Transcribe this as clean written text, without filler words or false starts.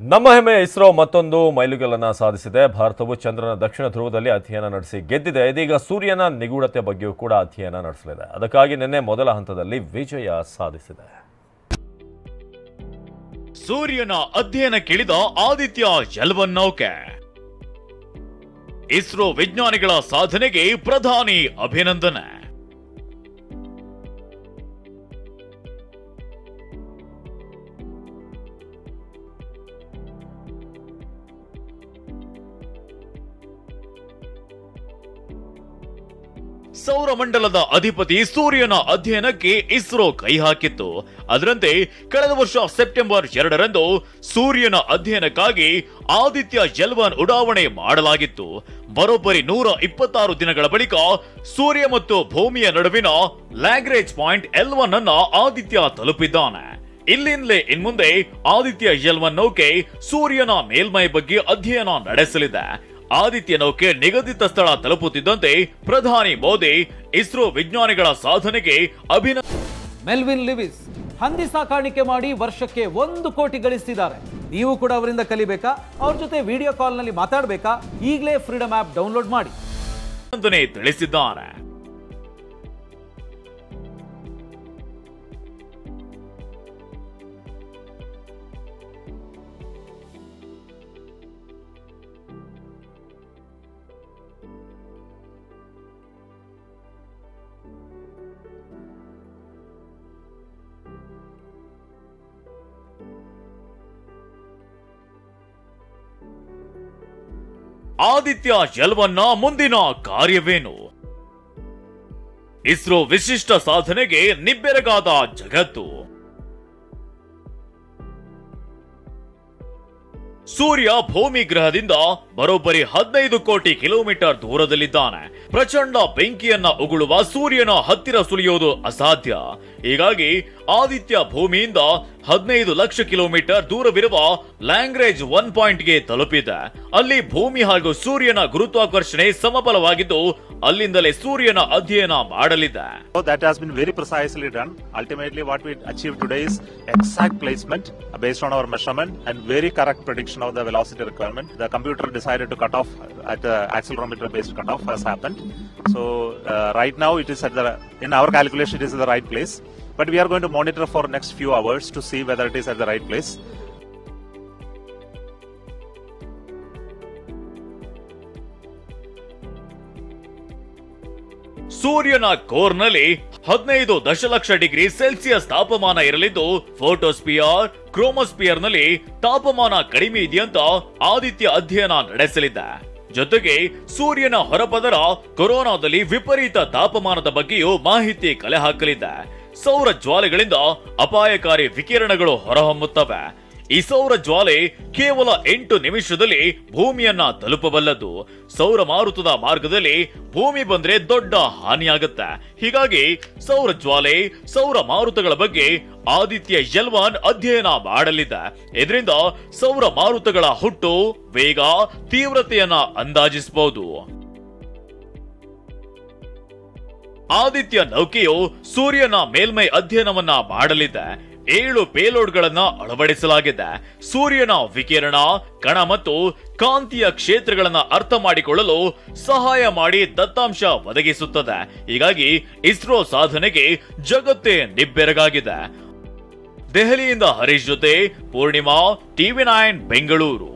ನಮ್ಮ ಹೆಮ್ಮೆ ಇಸ್ರೋ ಮತ್ತೊಂದು ಮೈಲುಗಲ್ಲನ್ನು ಸಾಧಿಸಿದೆ. ಭಾರತವು ಚಂದ್ರನ ದಕ್ಷಿಣ ಧ್ರುವದಲ್ಲಿ ಅಧ್ಯಯನ ನಡೆಸಿ ಗೆದ್ದಿದೆ. ಇದೀಗ ಸೂರ್ಯನ ನಿಗೂಢತೆ ಬಗ್ಗೆಯೂ ಕೂಡ ಅಧ್ಯಯನ ನಡೆಸಲಿದೆ. ಅದಕ್ಕಾಗಿ ನಿನ್ನೆ ಮೊದಲ ಹಂತದಲ್ಲಿ ವಿಜಯ ಸಾಧಿಸಿದೆ. ಸೂರ್ಯನ ಅಧ್ಯಯನಕ್ಕಿಳಿದ ಆದಿತ್ಯ ಎಲ್1 ನೌಕೆ. ಇಸ್ರೋ ವಿಜ್ಞಾನಿಗಳ ಸಾಧನೆಗೆ ಪ್ರಧಾನಿ ಅಭಿನಂದನೆ. ಸೌರಮಂಡಲದ ಅಧಿಪತಿ ಸೂರ್ಯನ ಅಧ್ಯಯನಕ್ಕೆ ಇಸ್ರೋ ಕೈ ಹಾಕಿತ್ತು. ಅದರಂತೆ ಕಳೆದ ವರ್ಷ ಸೆಪ್ಟೆಂಬರ್ 2ರಂದು ಸೂರ್ಯನ ಅಧ್ಯಯನಕ್ಕಾಗಿ ಆದಿತ್ಯ ಎಲ್1 ಉಡಾವಣೆ ಮಾಡಲಾಗಿತ್ತು. ಬರೋಬ್ಬರಿ 126 ದಿನಗಳ ಬಳಿಕ ಸೂರ್ಯ ಮತ್ತು ಭೂಮಿಯ ನಡುವಿನ ಲ್ಯಾಗ್ರೇಂಜ್ ಪಾಯಿಂಟ್ L1 ಅನ್ನ ಆದಿತ್ಯ ತಲುಪಿದ್ದಾನೆ. ಇಲ್ಲಿಂದಲೇ ಇನ್ಮುಂದೆ ಆದಿತ್ಯ ಎಲ್1 ನೌಕೆ ಸೂರ್ಯನ ಮೇಲ್ಮೈ ಬಗ್ಗೆ ಅಧ್ಯಯನ ನಡೆಸಲಿದೆ. ಆದಿತ್ಯ ನೌಕೆ ನಿಗದಿತ ಸ್ಥಳ ತಲುಪುತ್ತಿದ್ದಂತೆ ಪ್ರಧಾನಿ ಮೋದಿ ಇಸ್ರೋ ವಿಜ್ಞಾನಿಗಳ ಸಾಧನೆಗೆ ಅಭಿನಂದನೆ. ಮೆಲ್ವಿನ್ ಲಿವಿಸ್ ಹಂದಿ ಸಾಕಾಣಿಕೆ ಮಾಡಿ ವರ್ಷಕ್ಕೆ 1 ಕೋಟಿ ಗಳಿಸ್ತಿದ್ದಾರೆ. ನೀವು ಕೂಡ ಅವರಿಂದ ಕಲಿಬೇಕಾ? ಅವ್ರ ಜೊತೆ ವಿಡಿಯೋ ಕಾಲ್ ನಲ್ಲಿ ಮಾತಾಡಬೇಕಾ? ಈಗಲೇ ಫ್ರೀಡಮ್ ಆಪ್ ಡೌನ್ಲೋಡ್ ಮಾಡಿ ತಿಳಿಸಿದ್ದಾರೆ. ಆದಿತ್ಯ ಎಲ್1ನ ಮುಂದಿನ ಕಾರ್ಯವೇನು? ಇಸ್ರೋ ವಿಶಿಷ್ಟ ಸಾಧನೆಗೆ ನಿಬ್ಬೆರಗಾದ ಜಗತ್ತು. ಸೂರ್ಯ ಭೂಮಿ ಗ್ರಹದಿಂದ ಬರೋಬ್ಬರಿ 15 ಕೋಟಿ ಕಿಲೋಮೀಟರ್ ದೂರದಲ್ಲಿದ್ದಾನೆ. ಪ್ರಚಂಡ ಬೆಂಕಿಯನ್ನ ಉಗುಳುವ ಸೂರ್ಯನ ಹತ್ತಿರ ಸುಳಿಯೋದು ಅಸಾಧ್ಯ. ಹೀಗಾಗಿ ಆದಿತ್ಯ ಭೂಮಿಯಿಂದ 15 ಲಕ್ಷ ಕಿಲೋಮೀಟರ್ ದೂರವಿರುವ ಲ್ಯಾಗ್ರೇಂಜ್ 1 ಪಾಯಿಂಟ್ಗೆ ತಲುಪಿದೆ. ಅಲ್ಲಿ ಭೂಮಿ ಹಾಗೂ ಸೂರ್ಯನ ಗುರುತ್ವಾಕರ್ಷಣೆ ಸಮಬಲವಾಗಿದ್ದು ಅಲ್ಲಿಂದಲೇ ಸೂರ್ಯನ ಅಧ್ಯಯನ ಮಾಡಲಿದೆ. So that has been very precisely done. Ultimately what we achieved today is exact placement based on our measurement and very correct prediction of the velocity requirement. The computer decided to cut off at the accelerometer based cutoff has happened. So right now it is in our calculation it is at the right place. But we are going to monitor for next few hours to see whether it is at the right place. ಸೂರ್ಯನ ಕೋರ್ನಲ್ಲಿ 15 ದಶಲಕ್ಷ degree Celsius ತಾಪಮಾನ ಇರಲಿದ್ದು ಫೋಟೋಸ್ಪಿಯರ್, ಕ್ರೋಮೋಸ್ಪಿಯರ್ ನಲ್ಲಿ ತಾಪಮಾನ ಕಡಿಮೆ ಇದೆಯಂತ ಆದಿತ್ಯ ಅಧ್ಯಯನ ನಡೆಸಲಿದೆ. ಜೊತೆಗೆ ಸೂರ್ಯನ ಹೊರಪದರ ಕೊರೋನಾದಲ್ಲಿ ವಿಪರೀತ ತಾಪಮಾನದ ಬಗ್ಗೆಯೂ ಮಾಹಿತಿ ಕಲೆ ಹಾಕಲಿದೆ. ಸೌರ ಜ್ವಾಲೆಗಳಿಂದ ಅಪಾಯಕಾರಿ ವಿಕಿರಣಗಳು ಹೊರಹೊಮ್ಮುತ್ತವೆ. ಈ ಸೌರ ಜ್ವಾಲೆ ಕೇವಲ 8 ನಿಮಿಷದಲ್ಲಿ ಭೂಮಿಯನ್ನ ತಲುಪಬಲ್ಲದು. ಸೌರ ಮಾರುತದ ಮಾರ್ಗದಲ್ಲಿ ಭೂಮಿ ಬಂದ್ರೆ ದೊಡ್ಡ ಹಾನಿಯಾಗುತ್ತೆ. ಹೀಗಾಗಿ ಸೌರ ಜ್ವಾಲೆ, ಸೌರ ಮಾರುತಗಳ ಬಗ್ಗೆ ಆದಿತ್ಯ ಎಲ್1 ಅಧ್ಯಯನ ಮಾಡಲಿದೆ. ಇದರಿಂದ ಸೌರ ಮಾರುತಗಳ ಹುಟ್ಟು, ವೇಗ, ತೀವ್ರತೆಯನ್ನ ಅಂದಾಜಿಸಬಹುದು. ಆದಿತ್ಯ ನೌಕೆಯು ಸೂರ್ಯನ ಮೇಲ್ಮೈ ಅಧ್ಯಯನವನ್ನ ಮಾಡಲಿದೆ. 7 ಪೇಲೋಡ್ಗಳನ್ನ ಅಳವಡಿಸಲಾಗಿದೆ. ಸೂರ್ಯನ ವಿಕಿರಣ, ಕಣ ಮತ್ತು ಕಾಂತೀಯ ಕ್ಷೇತ್ರಗಳನ್ನ ಅರ್ಥ ಮಾಡಿಕೊಳ್ಳಲು ಸಹಾಯ ಮಾಡಿ ದತ್ತಾಂಶ ಒದಗಿಸುತ್ತದೆ. ಹೀಗಾಗಿ ಇಸ್ರೋ ಸಾಧನೆಗೆ ಜಗತ್ತೇ ನಿಬ್ಬೆರಗಾಗಿದೆ. ದೆಹಲಿಯಿಂದ ಹರೀಶ್ ಜೊತೆ ಪೂರ್ಣಿಮಾ, TV9 ಬೆಂಗಳೂರು.